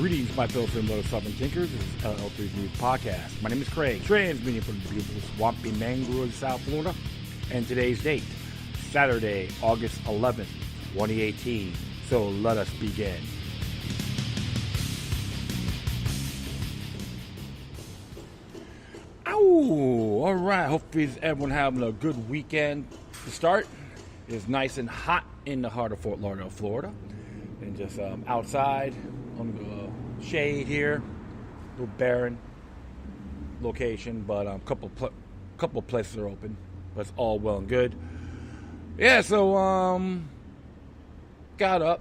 Greetings, my fellow Southern Tinkers. This is LL3's News Podcast. My name is Craig, transmitting from the beautiful swampy mangrove of South Florida. And today's date, Saturday, August 11th, 2018. So let us begin. Ow! All right. Hopefully everyone having a good weekend to start. It's nice and hot in the heart of Fort Lauderdale, Florida. And just outside on the shade here, a little barren location, but a couple of places are open, but it's all well and good. Yeah, so got up,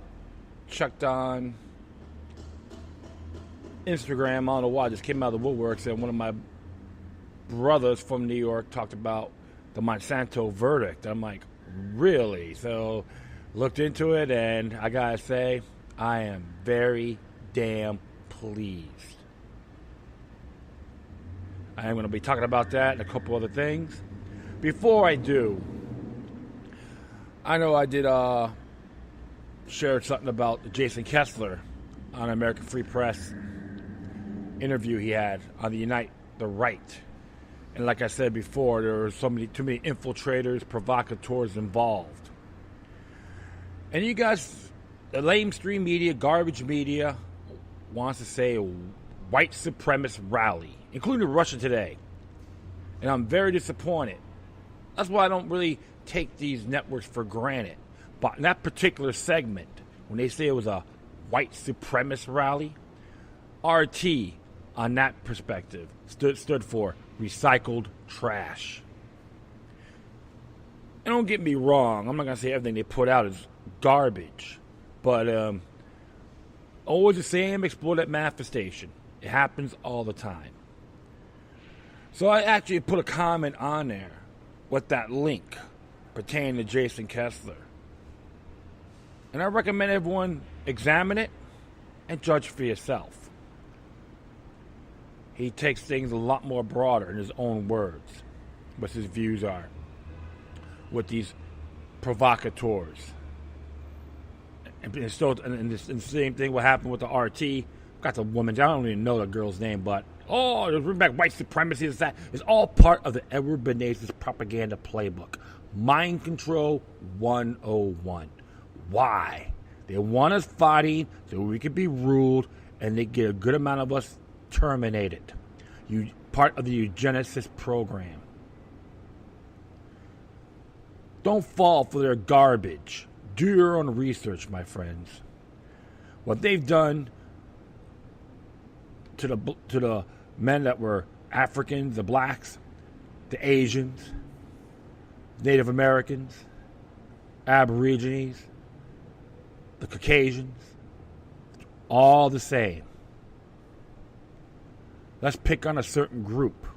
checked on Instagram. I don't know why, I just came out of the woodworks, and one of my brothers from New York talked about the Monsanto verdict. I'm like, really? So looked into it, and I gotta say, I am very damn pleased. I am going to be talking about that and a couple other things. Before I do, I know I did share something about Jason Kessler on American Free Press interview he had on the Unite the Right. And like I said before, there were too many infiltrators, provocateurs involved. And you guys, the lamestream media, garbage media, wants to say a white supremacist rally, including Russia Today. And I'm very disappointed. That's why I don't really take these networks for granted. But in that particular segment, when they say it was a white supremacist rally, RT, on that perspective, stood for recycled trash. And don't get me wrong, I'm not going to say everything they put out is garbage. But always the same exploited manifestation. It happens all the time. So I actually put a comment on there with that link pertaining to Jason Kessler. And I recommend everyone examine it and judge for yourself. He takes things a lot more broader in his own words, what his views are with these provocateurs. And the same thing what happened with the RT. Got the woman, I don't even know the girl's name, but bring back white supremacy. It's all part of the Edward Bernays' propaganda playbook. Mind control 101. Why? They want us fighting so we can be ruled, and they get a good amount of us terminated. Part of the eugenicist program. Don't fall for their garbage. Do your own research, my friends. What they've done to the men that were Africans, the blacks, the Asians, Native Americans, Aborigines, the Caucasians, all the same. Let's pick on a certain group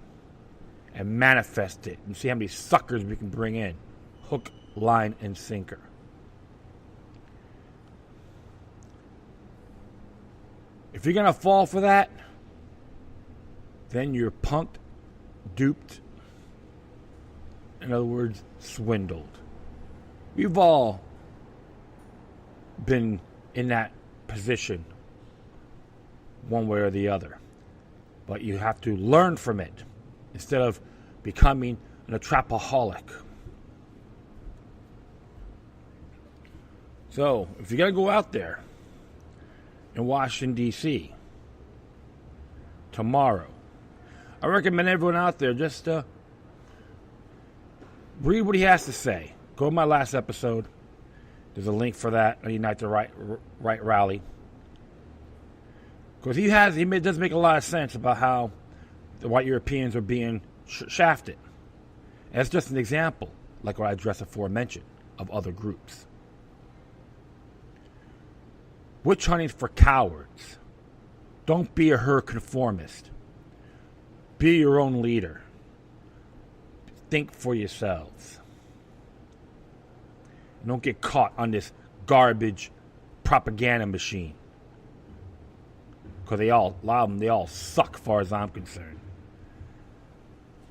and manifest it and see how many suckers we can bring in. Hook, line, and sinker. If you're going to fall for that, then you're punked, duped, in other words, swindled. We've all been in that position one way or the other. But you have to learn from it instead of becoming an trapaholic. So, if you're going to go out there in Washington, D.C. tomorrow, I recommend everyone out there just read what he has to say. Go to my last episode. There's a link for that on Unite the Right rally. Because he does make a lot of sense about how the white Europeans are being shafted. And that's just an example, like what I addressed aforementioned, of other groups. Witch hunting for cowards. Don't be a her conformist. Be your own leader. Think for yourselves. And don't get caught on this garbage propaganda machine. Because a lot of them, they all suck as far as I'm concerned.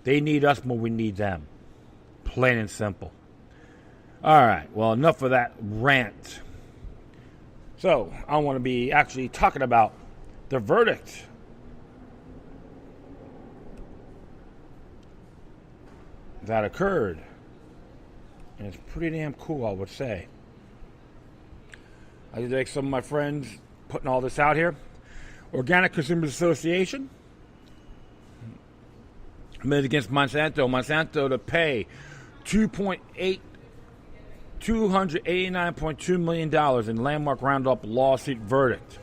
They need us more we need them. Plain and simple. All right, well, enough of that rant. So, I want to be actually talking about the verdict that occurred. And it's pretty damn cool, I would say. I thank some of my friends putting all this out here. Organic Consumers Association made against Monsanto to pay $289.2 million in landmark Roundup lawsuit verdict.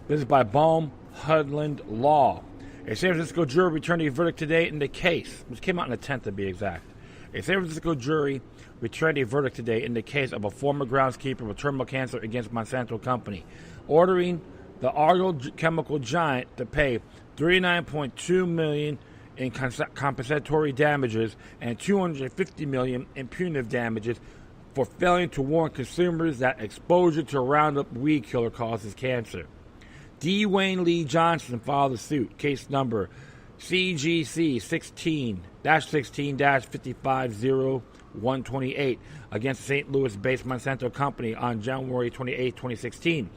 This is by Baum-Hudland Law. A San Francisco jury returned a verdict today in the case, which came out on the 10th to be exact. A San Francisco jury returned a verdict today in the case of a former groundskeeper with terminal cancer against Monsanto Company, ordering the Argo chemical giant to pay $39.2 million in compensatory damages and $250 million in punitive damages for failing to warn consumers that exposure to Roundup weed killer causes cancer. D. Wayne Lee Johnson filed the suit, case number CGC 16-550-128, against the St. Louis-based Monsanto Company on January 28, 2016,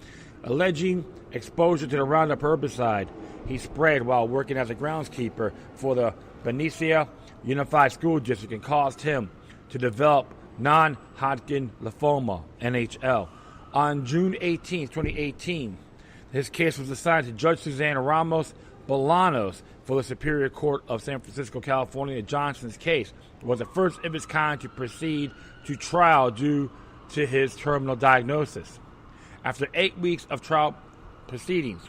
alleging exposure to the Roundup herbicide he sprayed while working as a groundskeeper for the Benicia Unified School District and caused him to develop non-Hodgkin lymphoma, NHL. On June 18, 2018, his case was assigned to Judge Suzanne Ramos Bolanos for the Superior Court of San Francisco, California. Johnson's case was the first of its kind to proceed to trial due to his terminal diagnosis. After 8 weeks of trial proceedings,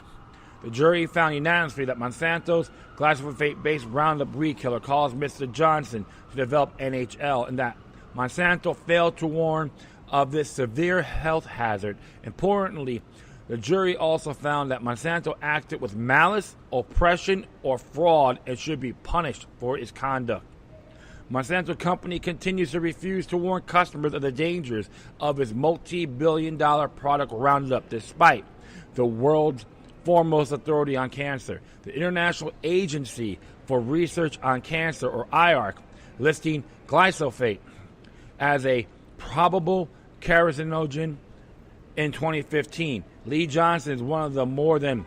the jury found unanimously that Monsanto's glyphosate-based Roundup weed killer caused Mr. Johnson to develop NHL, and that Monsanto failed to warn of this severe health hazard. Importantly, the jury also found that Monsanto acted with malice, oppression, or fraud and should be punished for its conduct. Monsanto Company continues to refuse to warn customers of the dangers of its multi-billion-dollar product Roundup, despite the world's foremost authority on cancer, the International Agency for Research on Cancer, or IARC, listing glyphosate as a probable carcinogen in 2015. Lee Johnson is one of the more than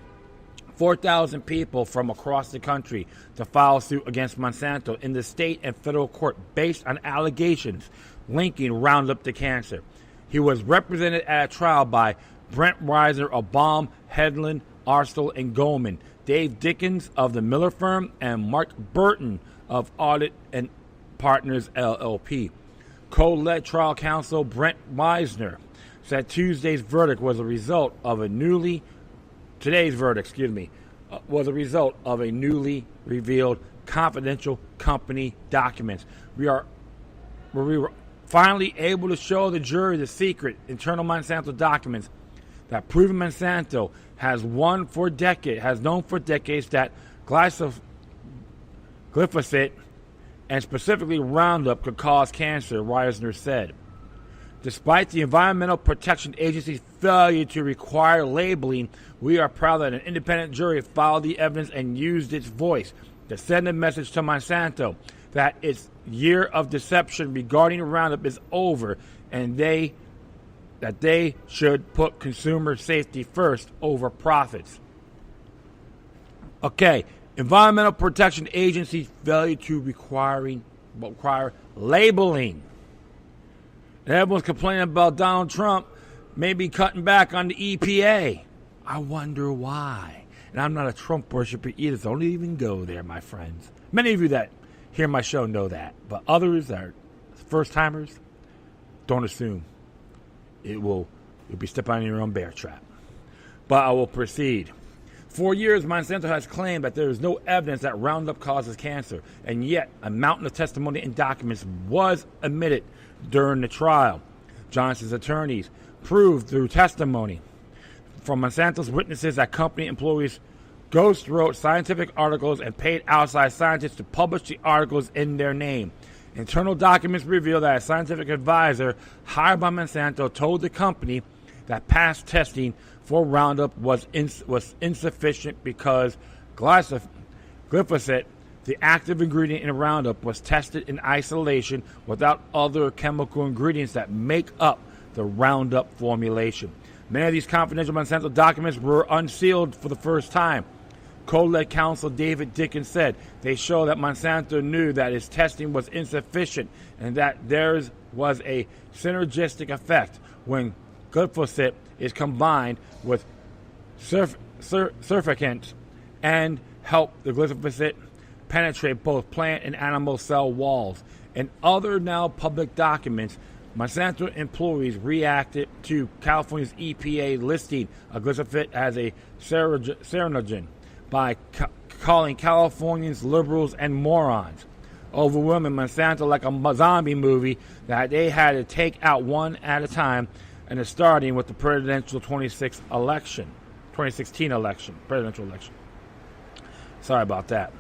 4,000 people from across the country to file suit against Monsanto in the state and federal court based on allegations linking Roundup to cancer. He was represented at a trial by Brent Reiser of Baum, Hedlund, Arstel, and Goldman, Dave Dickens of the Miller Firm, and Mark Burton of Audit and Partners LLP. Co-led trial counsel Brent Meisner said today's verdict was a result of a newly revealed confidential company documents. We were finally able to show the jury the secret internal Monsanto documents that prove Monsanto has known for decades that glyphosate and specifically Roundup could cause cancer, Reisner said. Despite the Environmental Protection Agency's failure to require labeling, we are proud that an independent jury followed the evidence and used its voice to send a message to Monsanto that its year of deception regarding Roundup is over and that they should put consumer safety first over profits. Okay, Environmental Protection Agency's failure to require labeling. And everyone's complaining about Donald Trump maybe cutting back on the EPA. I wonder why. And I'm not a Trump worshiper either, so don't even go there, my friends. Many of you that hear my show know that. But others that are first-timers, don't assume. You'll be stepping on your own bear trap. But I will proceed. For years, Monsanto has claimed that there is no evidence that Roundup causes cancer, and yet a mountain of testimony and documents was admitted during the trial. Johnson's attorneys proved through testimony from Monsanto's witnesses that company employees ghost wrote scientific articles and paid outside scientists to publish the articles in their name. Internal documents reveal that a scientific advisor hired by Monsanto told the company that past testing for Roundup was insufficient because glyphosate, the active ingredient in Roundup, was tested in isolation without other chemical ingredients that make up the Roundup formulation. Many of these confidential Monsanto documents were unsealed for the first time. Co-led counsel David Dickens said they show that Monsanto knew that its testing was insufficient and that there was a synergistic effect when glyphosate is combined with surfactants and help the glyphosate penetrate both plant and animal cell walls. In other now public documents, Monsanto employees reacted to California's EPA listing of glyphosate as a carcinogen by calling Californians liberals and morons, overwhelming Monsanto like a zombie movie that they had to take out one at a time, and starting with the presidential 2016 presidential election. Sorry about that.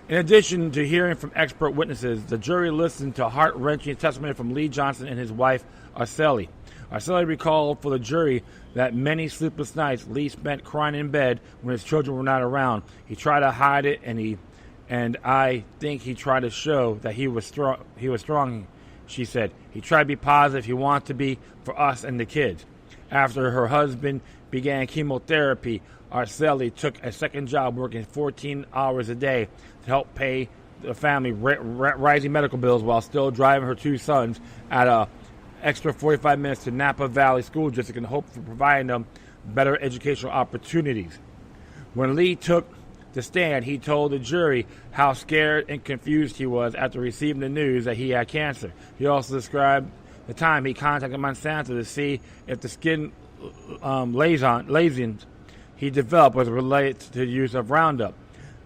In addition to hearing from expert witnesses, the jury listened to heart-wrenching testimony from Lee Johnson and his wife, Araceli. Araceli recalled for the jury that many sleepless nights Lee spent crying in bed when his children were not around. He tried to hide it, and I think he tried to show that he was strong, she said. He tried to be positive. He wanted to be for us and the kids. After her husband began chemotherapy, Araceli took a second job working 14 hours a day to help pay the family rising medical bills while still driving her two sons at a extra 45 minutes to Napa Valley School District in hope for providing them better educational opportunities. When Lee took the stand, he told the jury how scared and confused he was after receiving the news that he had cancer. He also described the time he contacted Monsanto to see if the skin lesions he developed was related to the use of Roundup.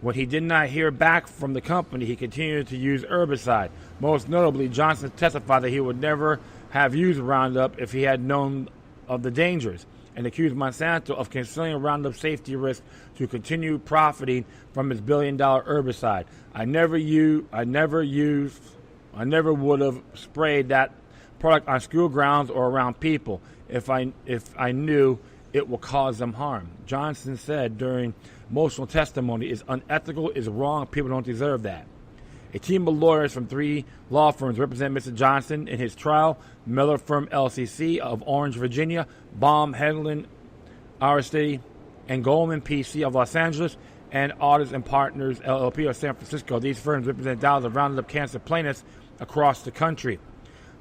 When he did not hear back from the company, he continued to use herbicide. Most notably, Johnson testified that he would never have used Roundup if he had known of the dangers, and accused Monsanto of concealing Roundup safety risk to continue profiting from its billion-dollar herbicide. I never would have sprayed that product on school grounds or around people if I knew it will cause them harm. Johnson said during emotional testimony, is unethical, is wrong, people don't deserve that. A team of lawyers from 3 law firms represent Mr. Johnson in his trial: Miller Firm LCC of Orange, Virginia, Baum, Hedlund, RSD, and Goldman PC of Los Angeles, and Audits and Partners LLP of San Francisco. These firms represent thousands of Roundup cancer plaintiffs across the country.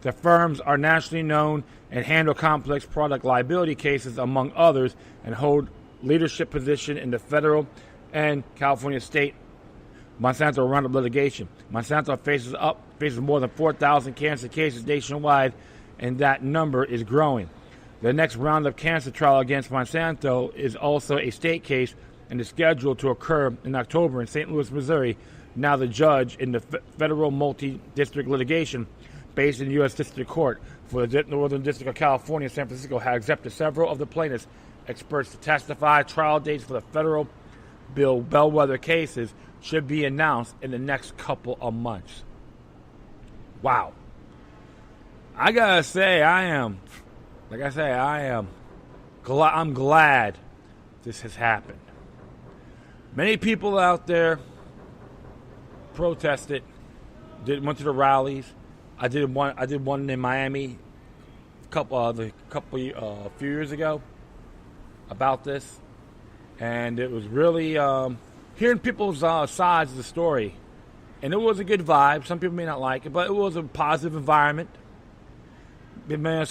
The firms are nationally known and handle complex product liability cases, among others, and hold leadership position in the federal and California state Monsanto Roundup litigation. Monsanto faces more than 4,000 cancer cases nationwide, and that number is growing. The next Roundup cancer trial against Monsanto is also a state case and is scheduled to occur in October in St. Louis, Missouri. Now the judge in the federal multi-district litigation based in the U.S. District Court for the Northern District of California, San Francisco, has accepted several of the plaintiffs' experts to testify. Trial dates for the federal bellwether cases should be announced in the next couple of months. Wow. I gotta say, I'm glad this has happened. Many people out there protested, went to the rallies. I did one in Miami a few years ago about this, and it was really hearing people's sides of the story, and it was a good vibe. Some people may not like it, but it was a positive environment. The man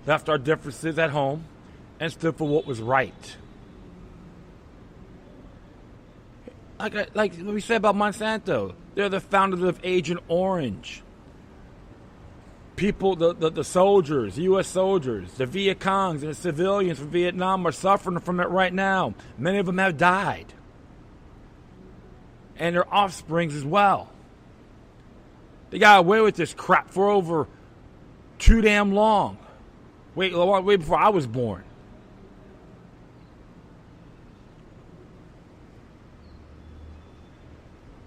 left our differences at home and stood for what was right. Like we said about Monsanto, they're the founders of Agent Orange. People, the soldiers, the U.S. soldiers, the Viet Congs and the civilians from Vietnam are suffering from it right now. Many of them have died. And their offsprings as well. They got away with this crap for over too damn long. Way before I was born.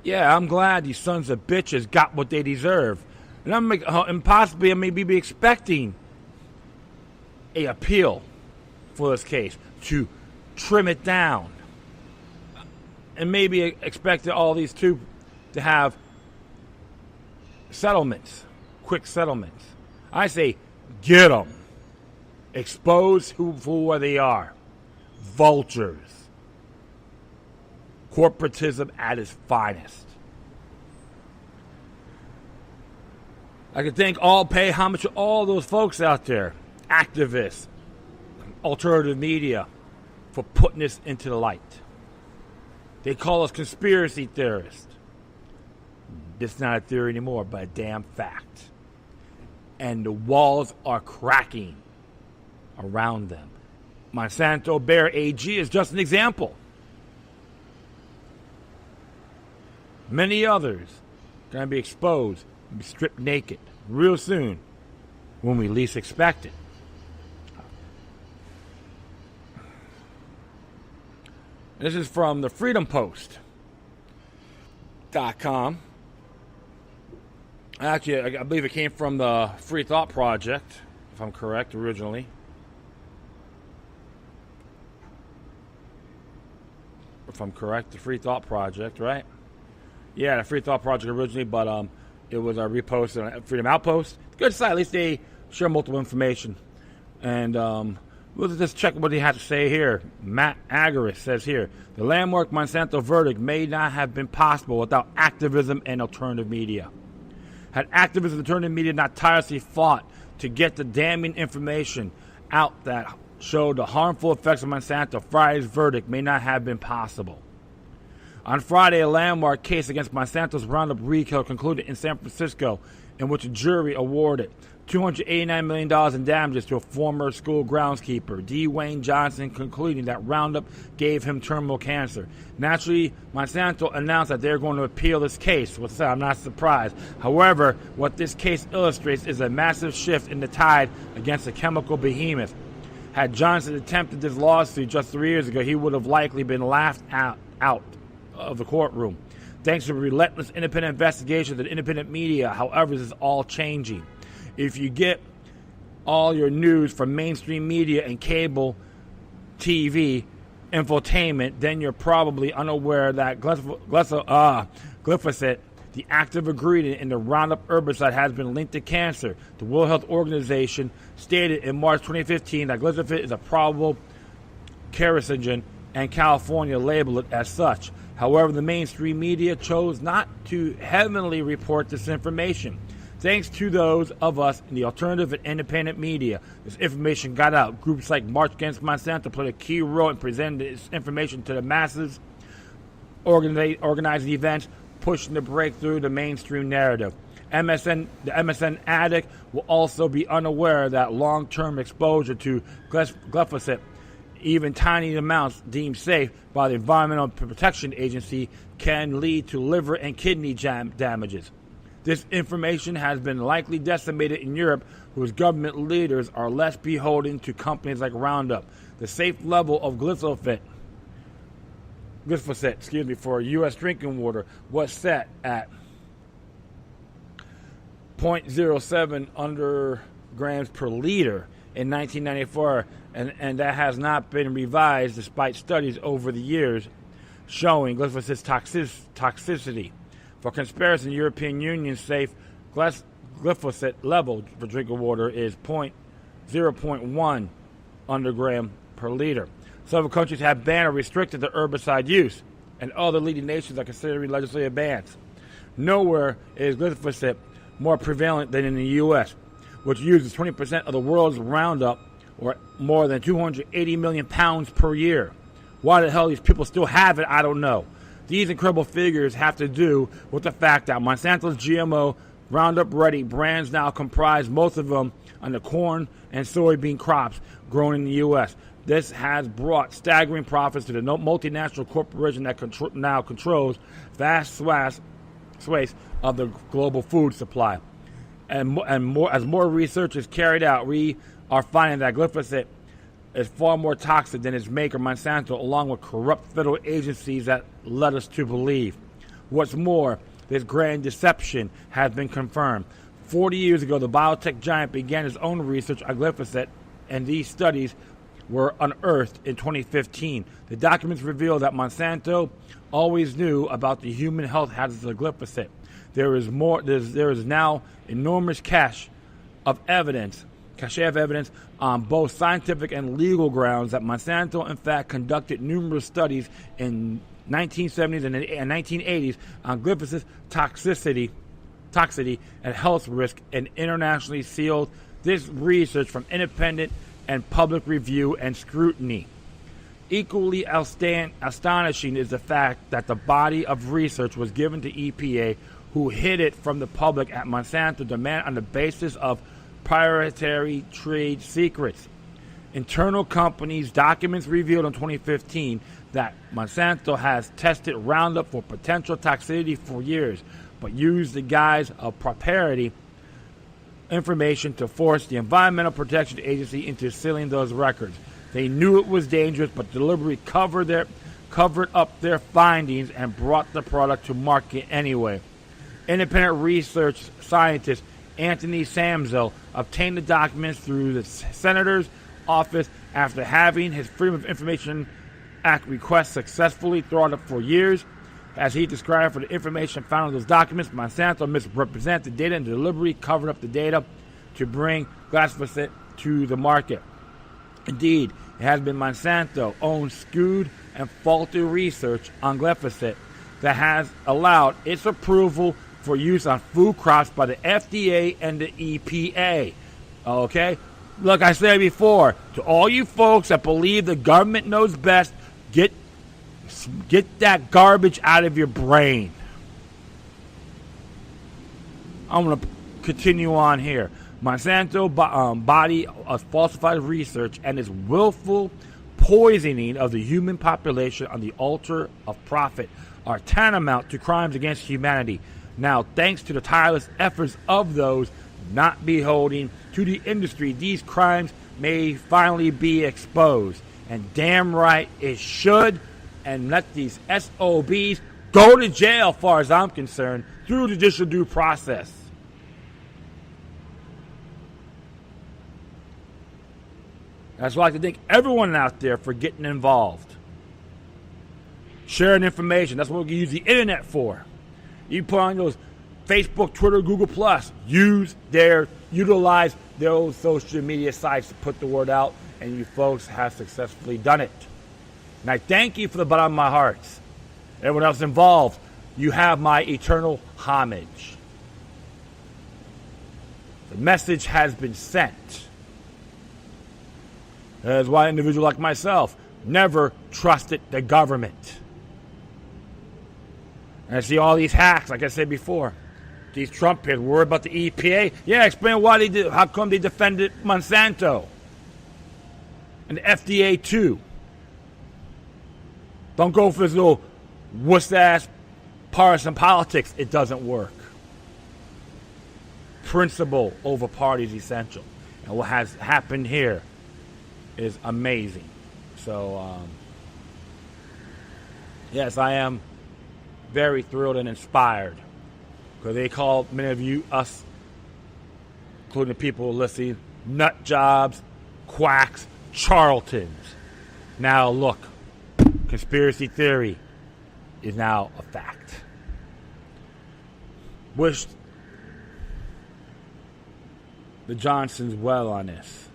Yeah, I'm glad these sons of bitches got what they deserve. And possibly I may be expecting a appeal for this case to trim it down. And maybe expecting all these two to have settlements, quick settlements. I say, get them. Expose who for what they are. Vultures. Corporatism at its finest. I can thank pay homage to all those folks out there, activists, alternative media, for putting this into the light. They call us conspiracy theorists. This is not a theory anymore, but a damn fact. And the walls are cracking around them. Monsanto Bayer AG is just an example. Many others are going to be exposed and be stripped naked real soon when we least expect it. This is from the freedompost.com. Actually, I believe it came from the Free Thought Project, if I'm correct, originally. If I'm correct, the Free Thought Project, right? Yeah, the Free Thought Project originally, but it was reposted on Freedom Outpost. Good site, at least they share multiple information. And we'll just check what he had to say here. Matt Agaris says here, the landmark Monsanto verdict may not have been possible without activism and alternative media. Had activists and alternative media not tirelessly fought to get the damning information out that showed the harmful effects of Monsanto, Friday's verdict may not have been possible. On Friday, a landmark case against Monsanto's Roundup recall concluded in San Francisco, in which a jury awarded $289 million in damages to a former school groundskeeper, D. Wayne Johnson, concluding that Roundup gave him terminal cancer. Naturally, Monsanto announced that they're going to appeal this case. I'm not surprised. However, what this case illustrates is a massive shift in the tide against the chemical behemoth. Had Johnson attempted this lawsuit just 3 years ago, he would have likely been laughed out of the courtroom. Thanks to relentless independent investigations and independent media, however, this is all changing. If you get all your news from mainstream media and cable TV infotainment, then you're probably unaware that glyphosate, the active ingredient in the Roundup herbicide, has been linked to cancer. The World Health Organization stated in March 2015 that glyphosate is a probable carcinogen, and California labeled it as such. However, the mainstream media chose not to heavily report this information. Thanks to those of us in the alternative and independent media, this information got out. Groups like March Against Monsanto played a key role in presenting this information to the masses, organizing events, pushing to break through the mainstream narrative. The MSN addict will also be unaware that long-term exposure to glyphosate, even tiny amounts deemed safe by the Environmental Protection Agency, can lead to liver and kidney damages. This information has been likely decimated in Europe, whose government leaders are less beholden to companies like Roundup. The safe level of glyphosate for U.S. drinking water was set at 0.07 undergrams per liter in 1994, and that has not been revised despite studies over the years showing glyphosate's toxicity. For comparison, European Union safe glyphosate level for drinking water is 0.1 undergram per liter. Several countries have banned or restricted the herbicide use, and other leading nations are considering legislative bans. Nowhere is glyphosate more prevalent than in the U.S., which uses 20% of the world's Roundup, or more than 280 million pounds per year. Why the hell these people still have it, I don't know. These incredible figures have to do with the fact that Monsanto's GMO Roundup Ready brands now comprise most of them on the corn and soybean crops grown in the U.S. This has brought staggering profits to the multinational corporation that now controls vast swathes of the global food supply. And more, as more research is carried out, we are finding that glyphosate is far more toxic than its maker, Monsanto, along with corrupt federal agencies that led us to believe. What's more, this grand deception has been confirmed. 40 years ago, the biotech giant began its own research on glyphosate, and these studies were unearthed in 2015. The documents reveal that Monsanto always knew about the human health hazards of glyphosate. There is now enormous cache of evidence of evidence on both scientific and legal grounds that Monsanto, in fact, conducted numerous studies in 1970s and 1980s on glyphosate toxicity and health risk, and internationally sealed this research from independent and public review and scrutiny. Equally astonishing is the fact that the body of research was given to EPA, who hid it from the public at Monsanto demand on the basis of proprietary trade secrets. Internal companies documents revealed in 2015 that Monsanto has tested Roundup for potential toxicity for years, but used the guise of proprietary information to force the Environmental Protection Agency into sealing those records. They knew it was dangerous, but deliberately covered up their findings and brought the product to market anyway. Independent research scientist Anthony Samzel obtained the documents through the senator's office after having his Freedom of Information Act request successfully thwarted for years. As he described, for the information found in those documents, Monsanto misrepresented the data and deliberately covered up the data to bring glyphosate to the market. Indeed, it has been Monsanto-owned, skewed, and faulty research on glyphosate that has allowed its approval for use on food crops by the FDA and the EPA. Okay? Look, I said before, to all you folks that believe the government knows best, get that garbage out of your brain. I'm going to continue on here. Monsanto body of falsified research and its willful poisoning of the human population on the altar of profit are tantamount to crimes against humanity. Now, thanks to the tireless efforts of those not beholding to the industry, these crimes may finally be exposed. And damn right it should. And let these SOBs go to jail, as far as I'm concerned, through judicial due process. That's why I like to thank everyone out there for getting involved. Sharing information. That's what we use the internet for. You put on those Facebook, Twitter, Google+. Utilize those social media sites to put the word out, and you folks have successfully done it. And I thank you from the bottom of my heart. Everyone else involved, you have my eternal homage. The message has been sent. That's why an individual like myself never trusted the government. And I see all these hacks, like I said before. These Trump kids worried about the EPA. Yeah, explain why they did. How come they defended Monsanto and the FDA too? Don't go for this little wuss-ass partisan politics. It doesn't work. Principle over party is essential. And what has happened here is amazing. So, yes, I am very thrilled and inspired. Because they call many of you, us, including the people listening, nut jobs, quacks, charlatans. Now look, conspiracy theory is now a fact. Wish the Johnsons well on this.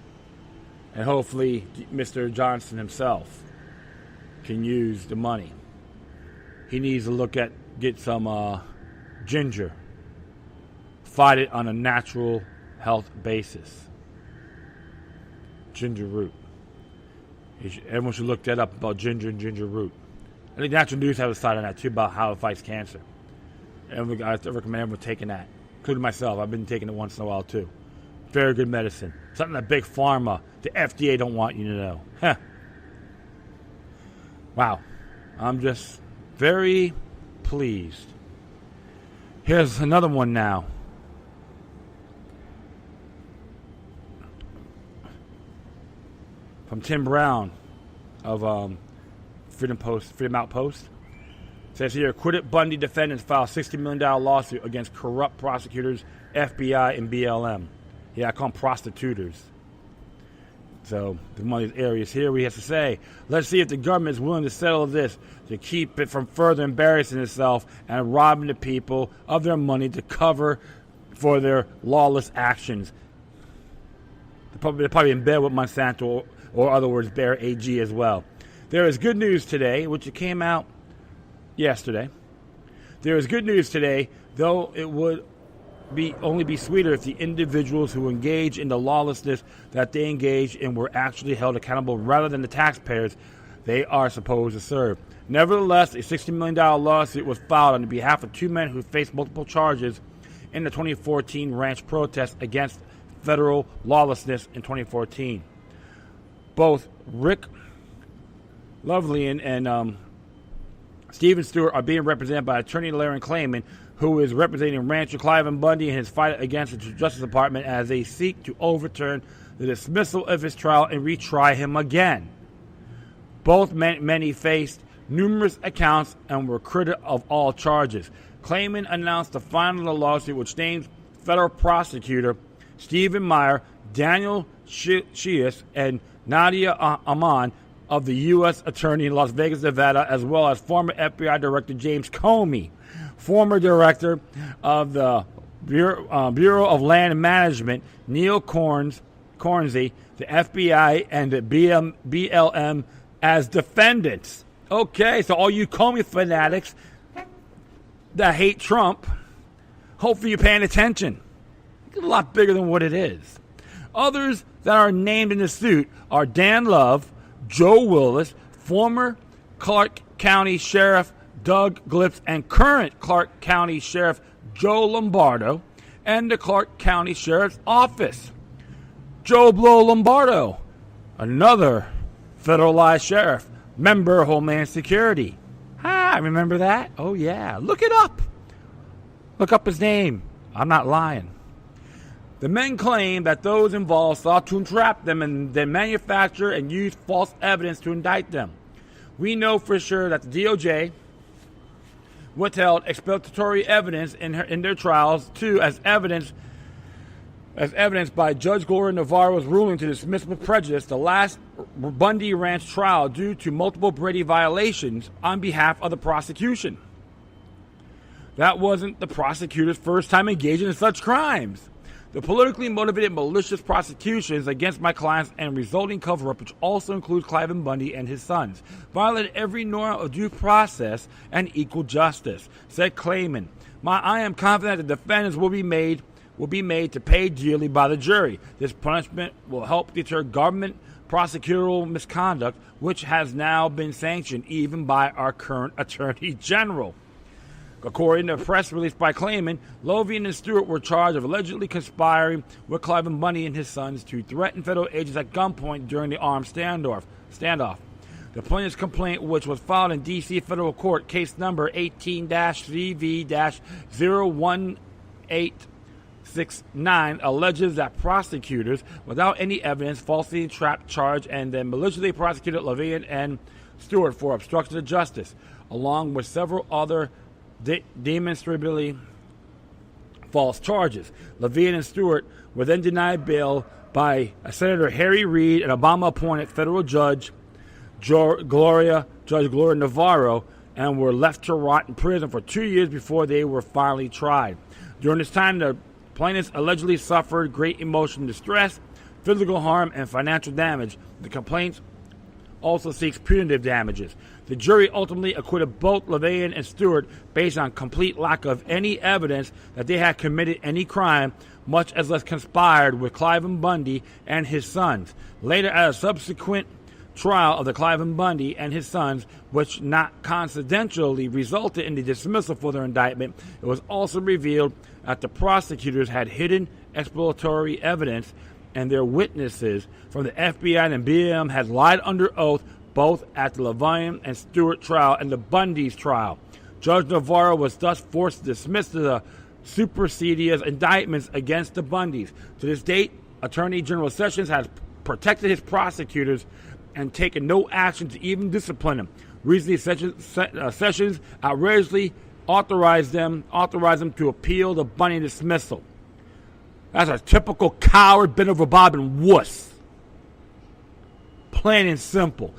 And hopefully Mr. Johnson himself can use the money. He needs to get some ginger. Fight it on a natural health basis. Ginger root. Everyone should look that up about ginger and ginger root. I think Natural News has a site on that too about how it fights cancer. And I recommend everyone taking that, including myself. I've been taking it once in a while too. Very good medicine. Something that Big Pharma, the FDA don't want you to know. Huh. Wow. I'm just very pleased. Here's another one now. From Tim Brown of Freedom Outpost. It says here, acquitted Bundy defendants file $60 million lawsuit against corrupt prosecutors, FBI, and BLM. Yeah, I call them prosecutors. So, there's one of these areas here where he has to say, let's see if the government is willing to settle this to keep it from further embarrassing itself and robbing the people of their money to cover for their lawless actions. They're probably in bed with Monsanto, or other words, Bear AG as well. There is good news today, which came out yesterday. There is good news today, though it would only be sweeter if the individuals who engage in the lawlessness that they engage in were actually held accountable rather than the taxpayers they are supposed to serve. Nevertheless, a $60 million lawsuit was filed on behalf of two men who faced multiple charges in the 2014 ranch protest against federal lawlessness in 2014. Both Rick Lovelian and Stephen Stewart are being represented by attorney Larry Klayman, who is representing rancher Cliven Bundy in his fight against the Justice Department as they seek to overturn the dismissal of his trial and retry him again. Both men faced numerous accounts and were acquitted of all charges. Klayman announced the final of the lawsuit, which names federal prosecutor Stephen Meyer, Daniel Shias, and Nadia Aman of the U.S. Attorney in Las Vegas, Nevada, as well as former FBI Director James Comey, former Director of the Bureau of Land Management Neil Cornsey, the FBI, and the BLM as defendants. Okay, so all you Comey fanatics that hate Trump, hopefully you're paying attention. It's a lot bigger than what it is. Others that are named in the suit are Dan Love, Joe Willis, former Clark County Sheriff Doug Glipps, and current Clark County Sheriff Joe Lombardo, and the Clark County Sheriff's Office. Joe Blow Lombardo, another federalized sheriff, member of Homeland Security. I remember that. Oh, yeah. Look it up. Look up his name. I'm not lying. The men claim that those involved sought to entrap them and then manufacture and use false evidence to indict them. We know for sure that the DOJ withheld exculpatory evidence in their trials, too, as evidenced by Judge Gloria Navarro's ruling to dismiss with prejudice the last Bundy Ranch trial due to multiple Brady violations on behalf of the prosecution. That wasn't the prosecutor's first time engaging in such crimes. The politically motivated malicious prosecutions against my clients and resulting cover-up, which also includes Cliven Bundy and his sons, violated every norm of due process and equal justice, said Klayman. I am confident that the defendants will be made to pay dearly by the jury. This punishment will help deter government prosecutorial misconduct, which has now been sanctioned even by our current Attorney General. According to a press release by Klayman, Lovian and Stewart were charged of allegedly conspiring with Cliven Bundy and his sons to threaten federal agents at gunpoint during the armed standoff. The plaintiff's complaint, which was filed in D.C. federal court, case number 18-CV-01869, alleges that prosecutors, without any evidence, falsely entrapped, charged, and then maliciously prosecuted Lovian and Stewart for obstruction of justice, along with several other demonstrably false charges. Levine and Stewart were then denied bail by Senator Harry Reid, an Obama-appointed federal judge, Judge Gloria Navarro, and were left to rot in prison for 2 years before they were finally tried. During this time, the plaintiffs allegedly suffered great emotional distress, physical harm, and financial damage. The complaint also seeks punitive damages. The jury ultimately acquitted both Levine and Stewart based on complete lack of any evidence that they had committed any crime, much as less conspired with Cliven Bundy and his sons. Later, at a subsequent trial of the Cliven Bundy and his sons, which not coincidentally resulted in the dismissal for their indictment, it was also revealed that the prosecutors had hidden exploratory evidence and their witnesses from the FBI and BLM had lied under oath both at the Levine and Stewart trial and the Bundy's trial. Judge Navarro was thus forced to dismiss the supersedious indictments against the Bundys. To this date, Attorney General Sessions has protected his prosecutors and taken no action to even discipline them. Recently, Sessions outrageously authorized them to appeal the Bundy dismissal. That's a typical coward, bit of a bob and wuss. Plain and simple.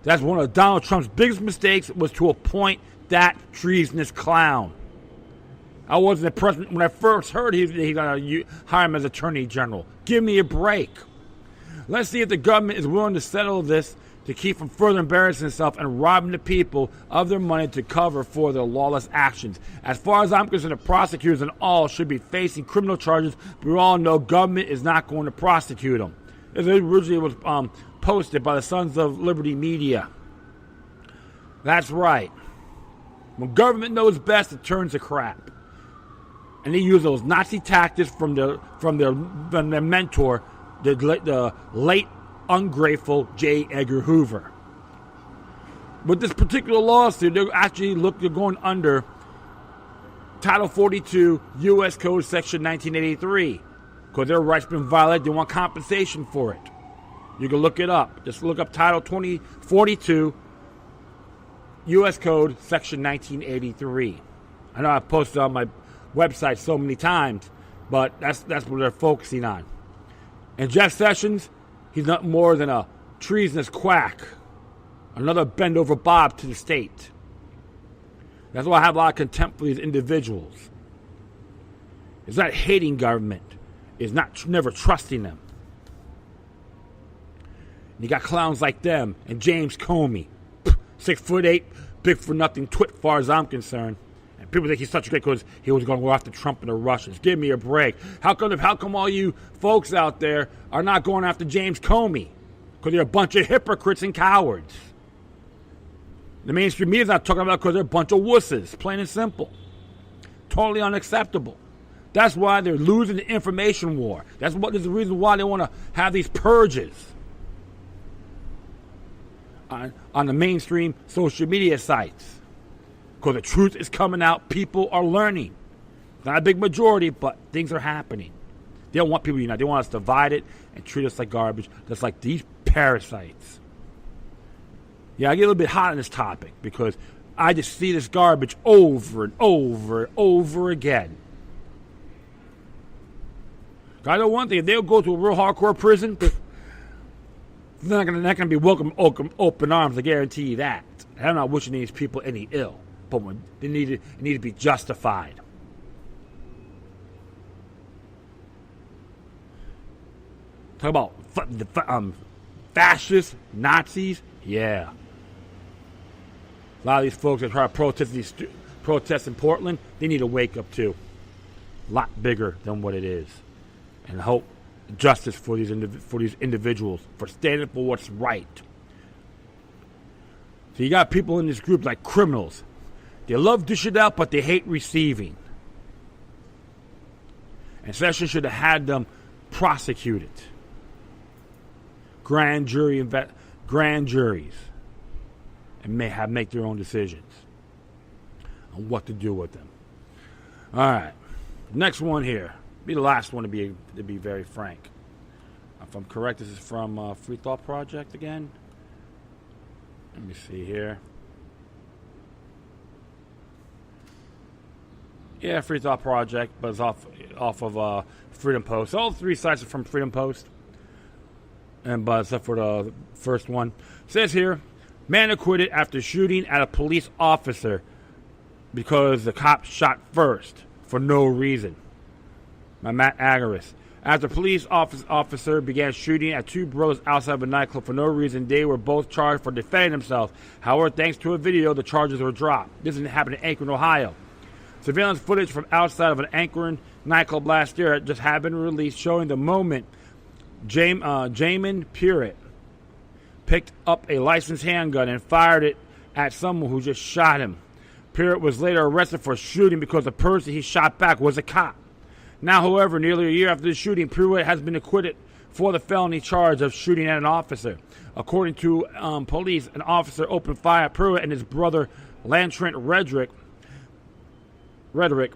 That's one of Donald Trump's biggest mistakes, was to appoint that treasonous clown. I wasn't the president when I first heard he's going to hire him as Attorney General. Give me a break. Let's see if the government is willing to settle this to keep from further embarrassing itself and robbing the people of their money to cover for their lawless actions. As far as I'm concerned, the prosecutors and all should be facing criminal charges, but we all know government is not going to prosecute them. It originally was posted by the Sons of Liberty Media. That's right. When government knows best, it turns to crap. And they use those Nazi tactics from their mentor, the late ungrateful J. Edgar Hoover. With this particular lawsuit, they're going under Title 42 U.S. Code Section 1983 because their rights have been violated. They want compensation for it. You can look it up. Just look up Title 42 U.S. Code Section 1983. I know I've posted on my website so many times, but that's what they're focusing on. And Jeff Sessions, he's not more than a treasonous quack. Another bend over Bob to the state. That's why I have a lot of contempt for these individuals. It's not hating government. It's not never trusting them. You got clowns like them and James Comey. 6'8", big for nothing twit far as I'm concerned. And people think he's such a great because he was going to go after Trump and the Russians. Give me a break. How come all you folks out there are not going after James Comey? Because they're a bunch of hypocrites and cowards. The mainstream media is not talking about it because they're a bunch of wusses, plain and simple. Totally unacceptable. That's why they're losing the information war. That's the reason why they want to have these purges on the mainstream social media sites. Because the truth is coming out. People are learning. Not a big majority, but things are happening. They don't want people to unite. They want us divided and treat us like garbage, just like these parasites. Yeah, I get a little bit hot on this topic because I just see this garbage over and over and over again. I know one thing, if they'll go to a real hardcore prison, they're not going to be welcome open arms, I guarantee you that. I'm not wishing these people any ill, but they need to be justified. Talk about fascists, Nazis, yeah. A lot of these folks that try to protest in Portland, they need to wake up too. A lot bigger than what it is. And hope justice for these individuals, for standing for what's right. So you got people in this group like criminals. They love dishing out, but they hate receiving. And Sessions should have had them prosecuted. Grand juries, and make their own decisions on what to do with them. All right, next one here. Be the last one to be very frank. If I'm correct, this is from Free Thought Project again. Let me see here. Yeah, Free Thought Project, but it's off of Freedom Post. All three sites are from Freedom Post, but except for the first one. It says here, man acquitted after shooting at a police officer because the cop shot first for no reason. By Matt Agaris. After police officer began shooting at two brothers outside of a nightclub for no reason, they were both charged for defending themselves. However, thanks to a video, the charges were dropped. This happened in Akron, Ohio. Surveillance footage from outside of an Akron nightclub last year just had been released, showing the moment Jamin Purett picked up a licensed handgun and fired it at someone who just shot him. Purett was later arrested for shooting because the person he shot back was a cop. Now, however, nearly a year after the shooting, Pruitt has been acquitted for the felony charge of shooting at an officer. According to police, an officer opened fire at Pruitt and his brother, Lantrent Rederick,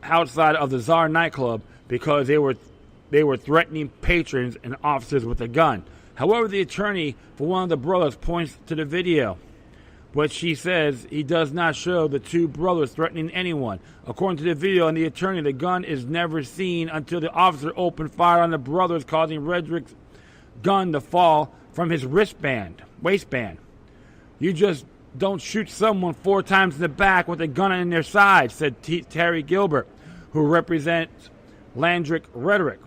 outside of the Czar nightclub because they were threatening patrons and officers with a gun. However, the attorney for one of the brothers points to the video, but she says he does not show the two brothers threatening anyone. According to the video and the attorney, the gun is never seen until the officer opened fire on the brothers, causing Rederick's gun to fall from his waistband. You just don't shoot someone 4 times in the back with a gun in their side, said Terry Gilbert, who represents Landrick Rederick.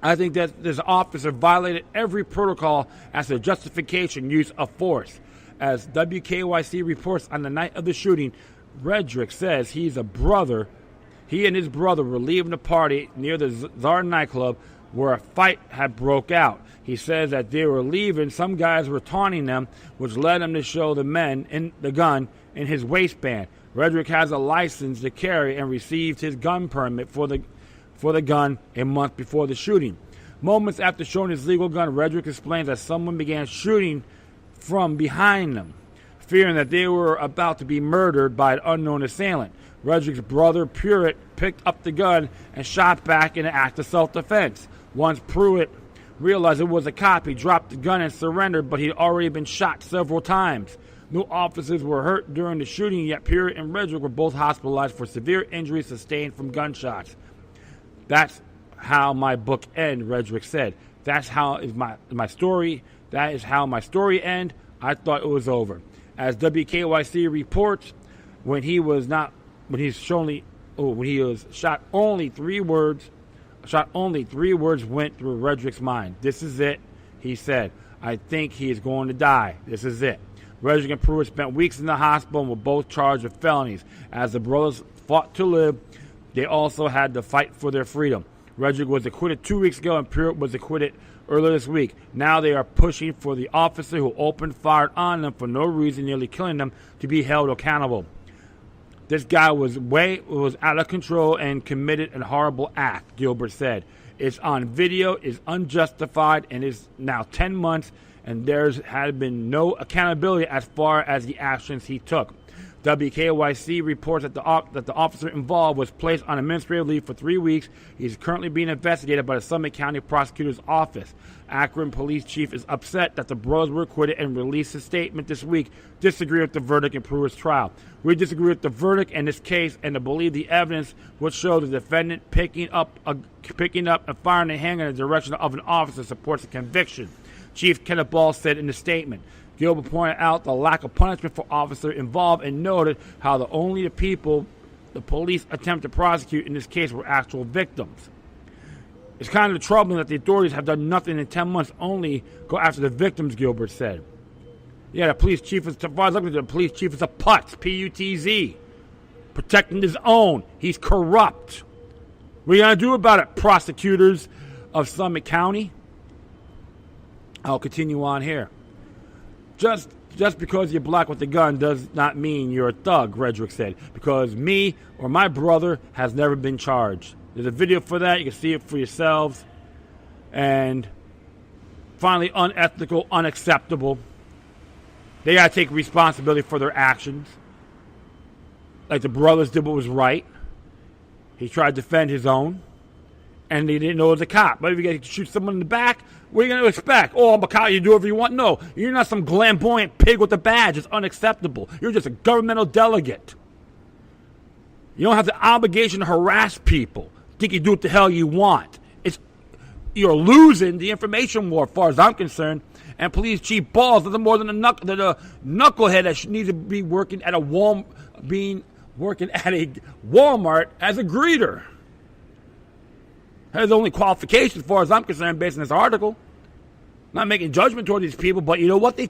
I think that this officer violated every protocol as a justification use of force. As WKYC reports, on the night of the shooting, Redrick says he and his brother were leaving a party near the Czar nightclub where a fight had broke out. He says that they were leaving, some guys were taunting them, which led him to show the men in the gun in his waistband. Redrick has a license to carry and received his gun permit for the gun a month before the shooting. Moments after showing his legal gun, Redrick explains that someone began shooting from behind them, fearing that they were about to be murdered by an unknown assailant. Redrick's brother, Pruitt, picked up the gun and shot back in an act of self-defense. Once Pruitt realized it was a cop, he dropped the gun and surrendered, but he'd already been shot several times. No officers were hurt during the shooting, yet Pruitt and Redrick were both hospitalized for severe injuries sustained from gunshots. That's how my book ends, Redrick said. That's how is my story. That is how my story ends. I thought it was over. As WKYC reports, when he was shot, only three words went through Redrick's mind. This is it, he said. I think he is going to die. This is it. Redrick and Pruitt spent weeks in the hospital and were both charged with felonies. As the brothers fought to live, they also had to fight for their freedom. Redrick was acquitted 2 weeks ago and Pruitt was acquitted earlier this week. Now they are pushing for the officer who opened fire on them for no reason, nearly killing them, to be held accountable. This guy was out of control and committed a horrible act, Gilbert said. It's on video, it's unjustified, and it's now 10 months, and there's had been no accountability as far as the actions he took. WKYC reports that the officer involved was placed on administrative leave for 3 weeks. He's currently being investigated by the Summit County Prosecutor's Office. Akron Police Chief is upset that the brothers were acquitted and released a statement this week disagreeing with the verdict in Pruitt's trial. We disagree with the verdict in this case and to believe the evidence would show the defendant picking up and firing a handgun in the direction of an officer supports the conviction, Chief Kenneth Ball said in the statement. Gilbert pointed out the lack of punishment for officers involved and noted how the people the police attempt to prosecute in this case were actual victims. It's kind of troubling that the authorities have done nothing in 10 months, only go after the victims, Gilbert said. Yeah, the police chief is, as far as looking at the police chief, is a putz, P-U-T-Z, protecting his own. He's corrupt. What are you going to do about it, prosecutors of Summit County? I'll continue on here. Just because you're black with a gun does not mean you're a thug, Redrick said, because me or my brother has never been charged. There's a video for that. You can see it for yourselves. And finally, unethical, unacceptable. They got to take responsibility for their actions. Like the brothers did what was right. He tried to defend his own. And they didn't know it was a cop. But if you get to shoot someone in the back, what are you going to expect? Oh, I'm a cop, you do whatever you want. No, you're not some flamboyant pig with a badge. It's unacceptable. You're just a governmental delegate. You don't have the obligation to harass people. Think you do what the hell you want. You're losing the information war, as far as I'm concerned. And Police Chief Balls is more than a knucklehead that needs to be working at a Walmart as a greeter. That's the only qualification, as far as I'm concerned, based on this article. Not making judgment toward these people, but you know what? They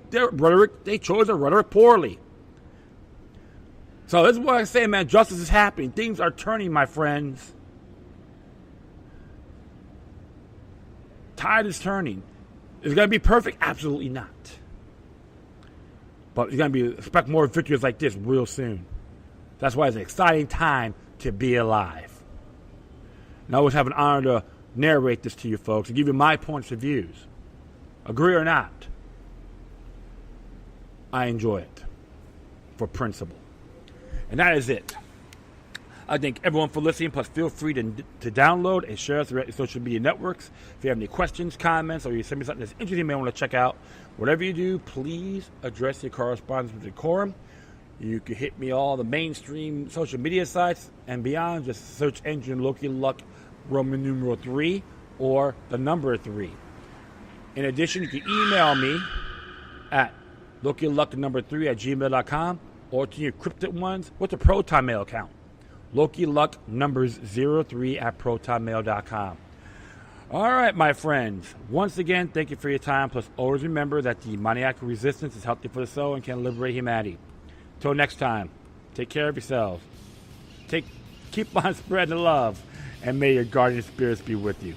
chose their rhetoric poorly. So this is what I say, man. Justice is happening. Things are turning, my friends. Tide is turning. Is it going to be perfect? Absolutely not. But you're going to expect more victories like this real soon. That's why it's an exciting time to be alive. And I always have an honor to narrate this to you folks and give you my points of views. Agree or not, I enjoy it for principle. And that is it. I thank everyone for listening, plus feel free to download and share us throughout your social media networks. If you have any questions, comments, or you send me something that's interesting you may want to check out, whatever you do, please address your correspondence with decorum. You can hit me all the mainstream social media sites and beyond. Just search engine Loki Luck Roman numeral 3 or the number 3. In addition, you can email me at LokiLuck3@gmail.com or to your encrypted ones with the Proton Mail account. Loki Luck numbers 03 at protonmail.com. All right, my friends. Once again, thank you for your time. Plus, always remember that the demoniac resistance is healthy for the soul and can liberate humanity. Till next time, take care of yourselves. Keep on spreading the love, and may your guardian spirits be with you.